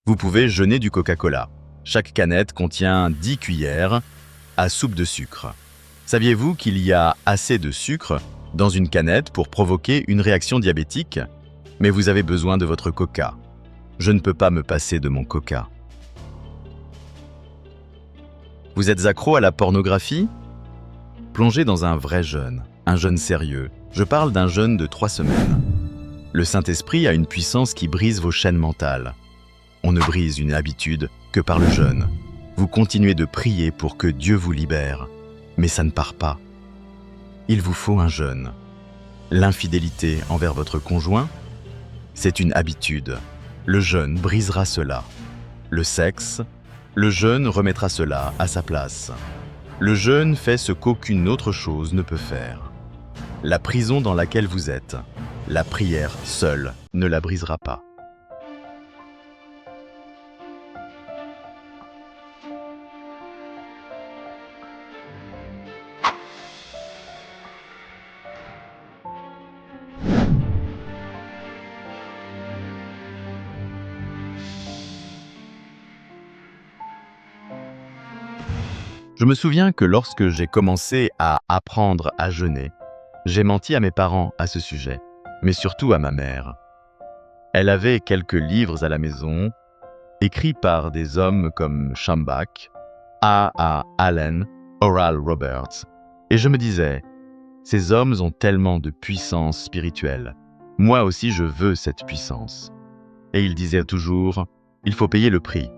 Vous pouvez jeûner du Coca-Cola. Chaque canette contient 10 cuillères à soupe de sucre. Saviez-vous qu'il y a assez de sucre dans une canette pour provoquer une réaction diabétique? Mais vous avez besoin de votre Coca. Je ne peux pas me passer de mon Coca. Vous êtes accro à la pornographie? Plongez dans un vrai jeûne, un jeûne sérieux. Je parle d'un jeûne de 3 semaines. Le Saint-Esprit a une puissance qui brise vos chaînes mentales. On ne brise une habitude que par le jeûne. Vous continuez de prier pour que Dieu vous libère, mais ça ne part pas. Il vous faut un jeûne. L'infidélité envers votre conjoint, c'est une habitude. Le jeûne brisera cela. Le sexe, le jeûne remettra cela à sa place. Le jeûne fait ce qu'aucune autre chose ne peut faire. La prison dans laquelle vous êtes, la prière seule ne la brisera pas. Je me souviens que lorsque j'ai commencé à apprendre à jeûner, j'ai menti à mes parents à ce sujet, mais surtout à ma mère. Elle avait quelques livres à la maison, écrits par des hommes comme Schambach, A. Allen, Oral Roberts, et je me disais, ces hommes ont tellement de puissance spirituelle. Moi aussi je veux cette puissance. Et ils disaient toujours, il faut payer le prix.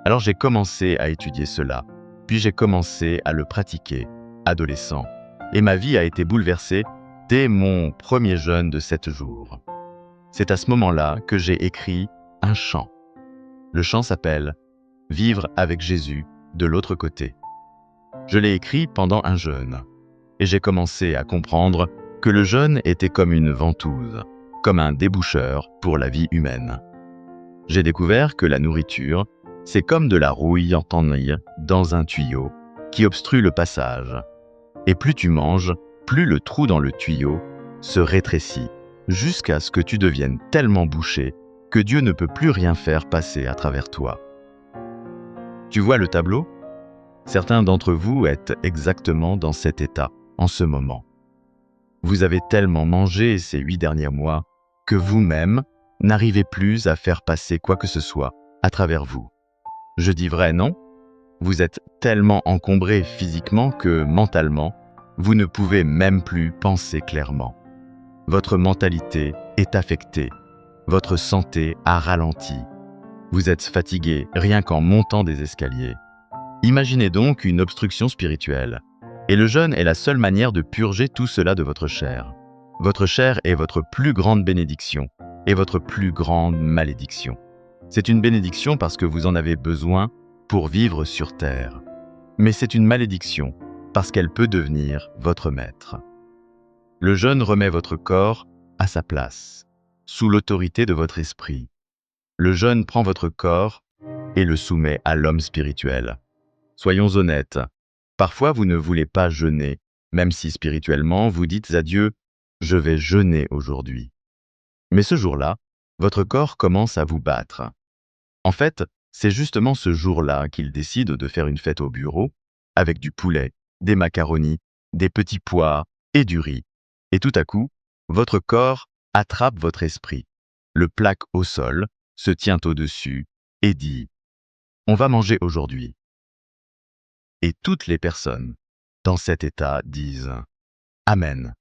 Alors j'ai commencé à étudier cela, puis j'ai commencé à le pratiquer, adolescent, et ma vie a été bouleversée dès mon premier jeûne de 7 jours. C'est à ce moment-là que j'ai écrit un chant. Le chant s'appelle « Vivre avec Jésus de l'autre côté ». Je l'ai écrit pendant un jeûne, et j'ai commencé à comprendre que le jeûne était comme une ventouse, comme un déboucheur pour la vie humaine. J'ai découvert que la nourriture, c'est comme de la rouille en tanille dans un tuyau qui obstrue le passage. Et plus tu manges, plus le trou dans le tuyau se rétrécit, jusqu'à ce que tu deviennes tellement bouché que Dieu ne peut plus rien faire passer à travers toi. Tu vois le tableau? Certains d'entre vous êtes exactement dans cet état en ce moment. Vous avez tellement mangé ces 8 derniers mois que vous-même n'arrivez plus à faire passer quoi que ce soit à travers vous. Je dis vrai, non? Vous êtes tellement encombré physiquement que mentalement, vous ne pouvez même plus penser clairement. Votre mentalité est affectée. Votre santé a ralenti. Vous êtes fatigué rien qu'en montant des escaliers. Imaginez donc une obstruction spirituelle. Et le jeûne est la seule manière de purger tout cela de votre chair. Votre chair est votre plus grande bénédiction et votre plus grande malédiction. C'est une bénédiction parce que vous en avez besoin pour vivre sur terre. Mais c'est une malédiction parce qu'elle peut devenir votre maître. Le jeûne remet votre corps à sa place, sous l'autorité de votre esprit. Le jeûne prend votre corps et le soumet à l'homme spirituel. Soyons honnêtes, parfois vous ne voulez pas jeûner, même si spirituellement vous dites à Dieu « Je vais jeûner aujourd'hui ». Mais ce jour-là, votre corps commence à vous battre. En fait, c'est justement ce jour-là qu'il décide de faire une fête au bureau, avec du poulet, des macaronis, des petits pois et du riz. Et tout à coup, votre corps attrape votre esprit, le plaque au sol, se tient au-dessus et dit « On va manger aujourd'hui ». Et toutes les personnes dans cet état disent « Amen ».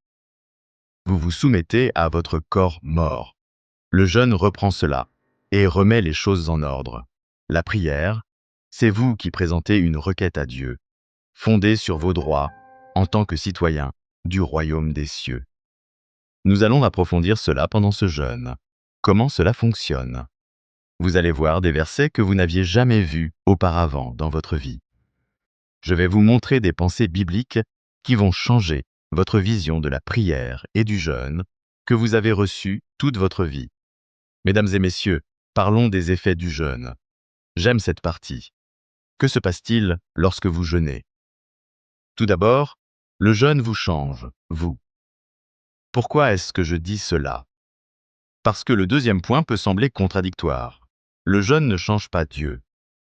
Vous vous soumettez à votre corps mort. Le jeûne reprend cela et remet les choses en ordre. La prière, c'est vous qui présentez une requête à Dieu, fondée sur vos droits en tant que citoyen du royaume des cieux. Nous allons approfondir cela pendant ce jeûne. Comment cela fonctionne? Vous allez voir des versets que vous n'aviez jamais vus auparavant dans votre vie. Je vais vous montrer des pensées bibliques qui vont changer votre vision de la prière et du jeûne que vous avez reçues toute votre vie. Mesdames et messieurs, parlons des effets du jeûne. J'aime cette partie. Que se passe-t-il lorsque vous jeûnez? Tout d'abord, le jeûne vous change, vous. Pourquoi est-ce que je dis cela? Parce que le deuxième point peut sembler contradictoire. Le jeûne ne change pas Dieu.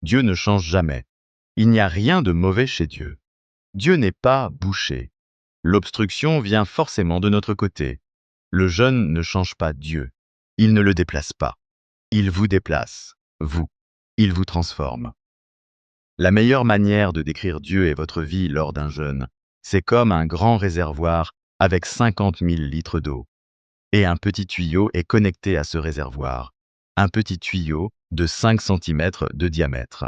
Dieu ne change jamais. Il n'y a rien de mauvais chez Dieu. Dieu n'est pas bouché. L'obstruction vient forcément de notre côté. Le jeûne ne change pas Dieu. Il ne le déplace pas. Il vous déplace, vous. Il vous transforme. La meilleure manière de décrire Dieu et votre vie lors d'un jeûne, c'est comme un grand réservoir avec 50 000 litres d'eau. Et un petit tuyau est connecté à ce réservoir. Un petit tuyau de 5 cm de diamètre.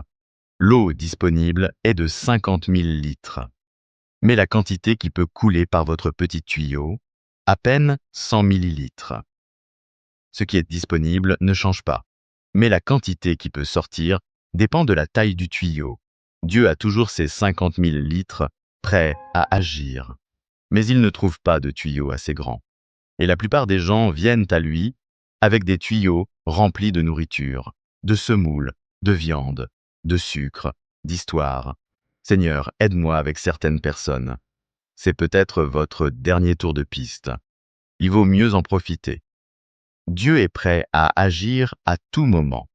L'eau disponible est de 50 000 litres. Mais la quantité qui peut couler par votre petit tuyau, à peine 100 millilitres. Ce qui est disponible ne change pas. Mais la quantité qui peut sortir dépend de la taille du tuyau. Dieu a toujours ses 50 000 litres prêts à agir. Mais il ne trouve pas de tuyau assez grand. Et la plupart des gens viennent à lui avec des tuyaux remplis de nourriture, de semoule, de viande, de sucre, d'histoire. Seigneur, aide-moi avec certaines personnes. C'est peut-être votre dernier tour de piste. Il vaut mieux en profiter. Dieu est prêt à agir à tout moment,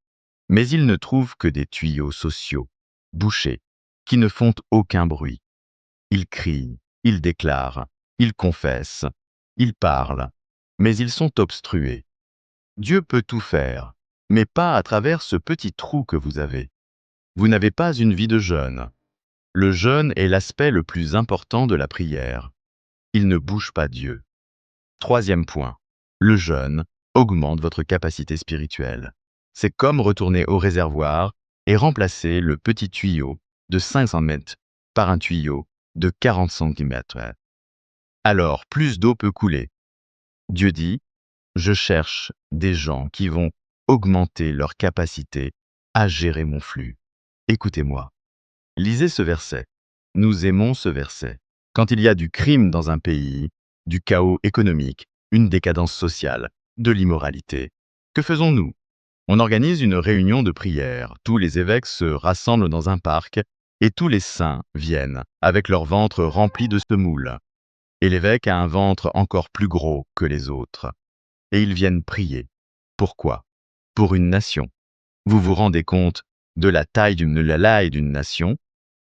mais il ne trouve que des tuyaux sociaux, bouchés, qui ne font aucun bruit. Il crie, il déclare, il confesse, il parle, mais ils sont obstrués. Dieu peut tout faire, mais pas à travers ce petit trou que vous avez. Vous n'avez pas une vie de jeûne. Le jeûne est l'aspect le plus important de la prière. Il ne bouge pas Dieu. Troisième point, le jeûne augmente votre capacité spirituelle. C'est comme retourner au réservoir et remplacer le petit tuyau de 500 mètres par un tuyau de 40 cm. Alors, plus d'eau peut couler. Dieu dit, je cherche des gens qui vont augmenter leur capacité à gérer mon flux. Écoutez-moi. Lisez ce verset. Nous aimons ce verset. Quand il y a du crime dans un pays, du chaos économique, une décadence sociale, de l'immoralité, que faisons-nous? On organise une réunion de prière, tous les évêques se rassemblent dans un parc et tous les saints viennent avec leur ventre rempli de semoule. Et l'évêque a un ventre encore plus gros que les autres. Et ils viennent prier. Pourquoi? Pour une nation. Vous vous rendez compte de la taille d'une nation?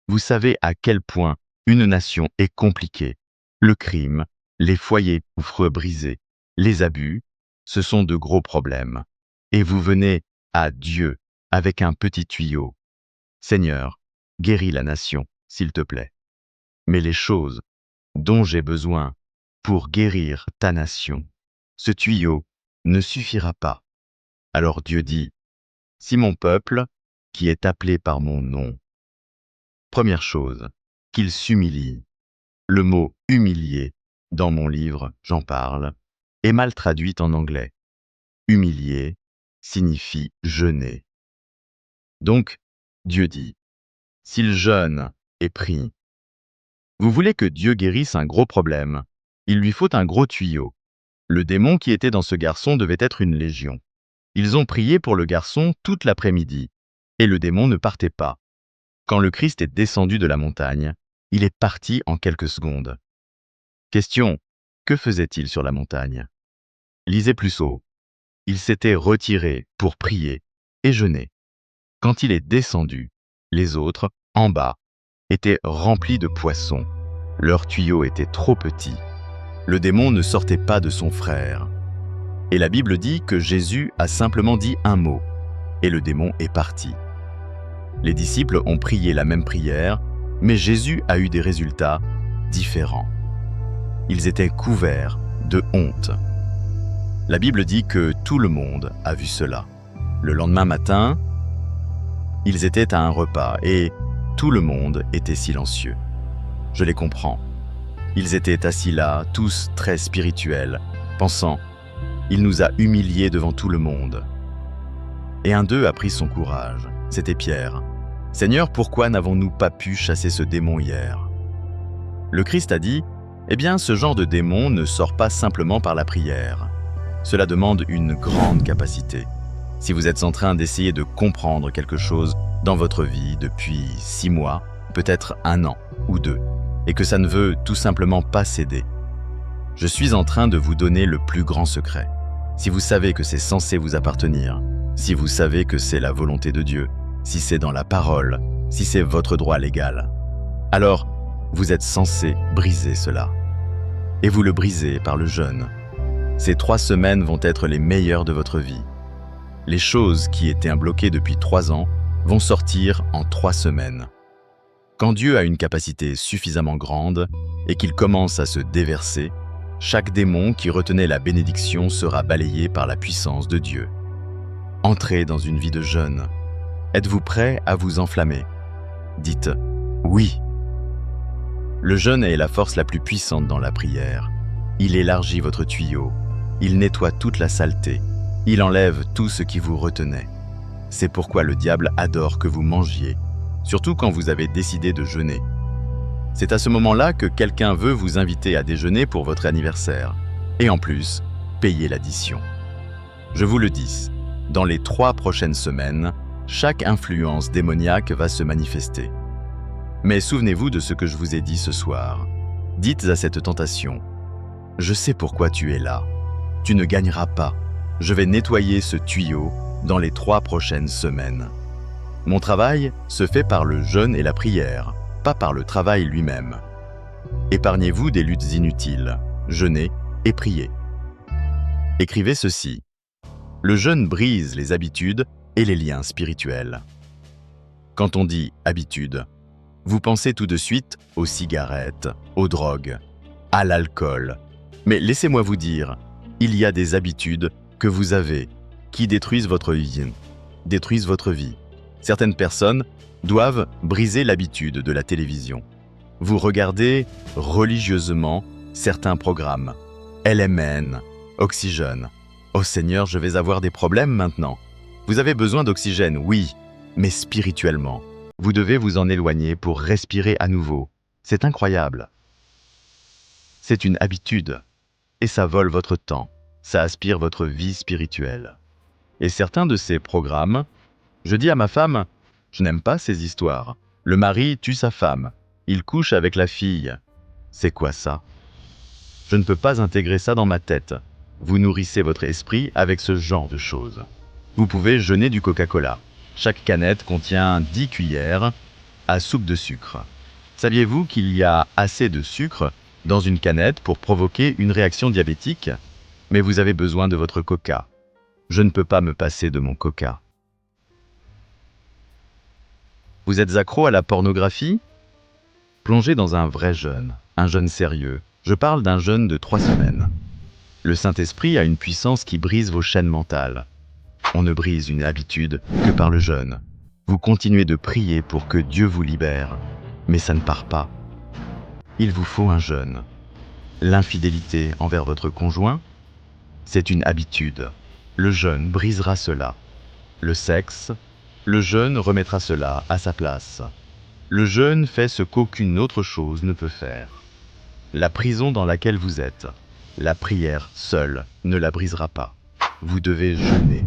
Vous savez à quel point une nation est compliquée. Le crime, les foyers pauvres brisés, les abus, ce sont de gros problèmes. Et vous venez à Dieu avec un petit tuyau. Seigneur, guéris la nation, s'il te plaît. Mais les choses dont j'ai besoin pour guérir ta nation, ce tuyau ne suffira pas. Alors Dieu dit, si mon peuple, qui est appelé par mon nom, première chose, qu'il s'humilie. Le mot humilier, dans mon livre, j'en parle, est mal traduit en anglais. Humilier signifie jeûner. Donc, Dieu dit, s'il jeûne et prie, vous voulez que Dieu guérisse un gros problème, il lui faut un gros tuyau. Le démon qui était dans ce garçon devait être une légion. Ils ont prié pour le garçon toute l'après-midi, et le démon ne partait pas. Quand le Christ est descendu de la montagne, il est parti en quelques secondes. Question, que faisait-il sur la montagne? Lisez plus haut. Il s'était retiré pour prier et jeûner. Quand il est descendu, les autres, en bas, étaient remplis de poissons. Leur tuyau était trop petit. Le démon ne sortait pas de son frère. Et la Bible dit que Jésus a simplement dit un mot, et le démon est parti. Les disciples ont prié la même prière, mais Jésus a eu des résultats différents. Ils étaient couverts de honte. La Bible dit que tout le monde a vu cela. Le lendemain matin, ils étaient à un repas et tout le monde était silencieux. Je les comprends. Ils étaient assis là, tous très spirituels, pensant « Il nous a humiliés devant tout le monde ». Et un d'eux a pris son courage. C'était Pierre. « Seigneur, pourquoi n'avons-nous pas pu chasser ce démon hier ?» Le Christ a dit « Eh bien, ce genre de démon ne sort pas simplement par la prière. Cela demande une grande capacité. Si vous êtes en train d'essayer de comprendre quelque chose dans votre vie depuis 6 mois, peut-être 1 an ou 2, et que ça ne veut tout simplement pas céder, je suis en train de vous donner le plus grand secret. Si vous savez que c'est censé vous appartenir, si vous savez que c'est la volonté de Dieu, si c'est dans la parole, si c'est votre droit légal. Alors, vous êtes censé briser cela. Et vous le brisez par le jeûne. Ces 3 semaines vont être les meilleures de votre vie. Les choses qui étaient bloquées depuis 3 ans vont sortir en 3 semaines. Quand Dieu a une capacité suffisamment grande et qu'il commence à se déverser, chaque démon qui retenait la bénédiction sera balayé par la puissance de Dieu. Entrez dans une vie de jeûne. Êtes-vous prêt à vous enflammer? Dites « oui ». Le jeûne est la force la plus puissante dans la prière. Il élargit votre tuyau. Il nettoie toute la saleté. Il enlève tout ce qui vous retenait. C'est pourquoi le diable adore que vous mangiez, surtout quand vous avez décidé de jeûner. C'est à ce moment-là que quelqu'un veut vous inviter à déjeuner pour votre anniversaire. Et en plus, payer l'addition. Je vous le dis, dans les 3 prochaines semaines, chaque influence démoniaque va se manifester. Mais souvenez-vous de ce que je vous ai dit ce soir. Dites à cette tentation, « Je sais pourquoi tu es là. Tu ne gagneras pas. Je vais nettoyer ce tuyau dans les 3 prochaines semaines. » Mon travail se fait par le jeûne et la prière, pas par le travail lui-même. Épargnez-vous des luttes inutiles, jeûnez et priez. Écrivez ceci. Le jeûne brise les habitudes et les liens spirituels. Quand on dit « habitude », vous pensez tout de suite aux cigarettes, aux drogues, à l'alcool. Mais laissez-moi vous dire, il y a des habitudes que vous avez qui détruisent votre vie. Certaines personnes doivent briser l'habitude de la télévision. Vous regardez religieusement certains programmes. LMN, Oxygène. Oh Seigneur, je vais avoir des problèmes maintenant. Vous avez besoin d'oxygène, oui, mais spirituellement. Vous devez vous en éloigner pour respirer à nouveau. C'est incroyable. C'est une habitude. Et ça vole votre temps. Ça aspire votre vie spirituelle. Et certains de ces programmes, je dis à ma femme, je n'aime pas ces histoires. Le mari tue sa femme. Il couche avec la fille. C'est quoi ça? Je ne peux pas intégrer ça dans ma tête. Vous nourrissez votre esprit avec ce genre de choses. Vous pouvez jeûner du Coca-Cola. Chaque canette contient 10 cuillères à soupe de sucre. Saviez-vous qu'il y a assez de sucre dans une canette pour provoquer une réaction diabétique? Mais vous avez besoin de votre Coca. Je ne peux pas me passer de mon Coca. Vous êtes accro à la pornographie? Plongez dans un vrai jeûne, un jeûne sérieux. Je parle d'un jeûne de 3 semaines. Le Saint-Esprit a une puissance qui brise vos chaînes mentales. On ne brise une habitude que par le jeûne. Vous continuez de prier pour que Dieu vous libère, mais ça ne part pas. Il vous faut un jeûne. L'infidélité envers votre conjoint, c'est une habitude. Le jeûne brisera cela. Le sexe, le jeûne remettra cela à sa place. Le jeûne fait ce qu'aucune autre chose ne peut faire. La prison dans laquelle vous êtes, la prière seule ne la brisera pas. Vous devez jeûner.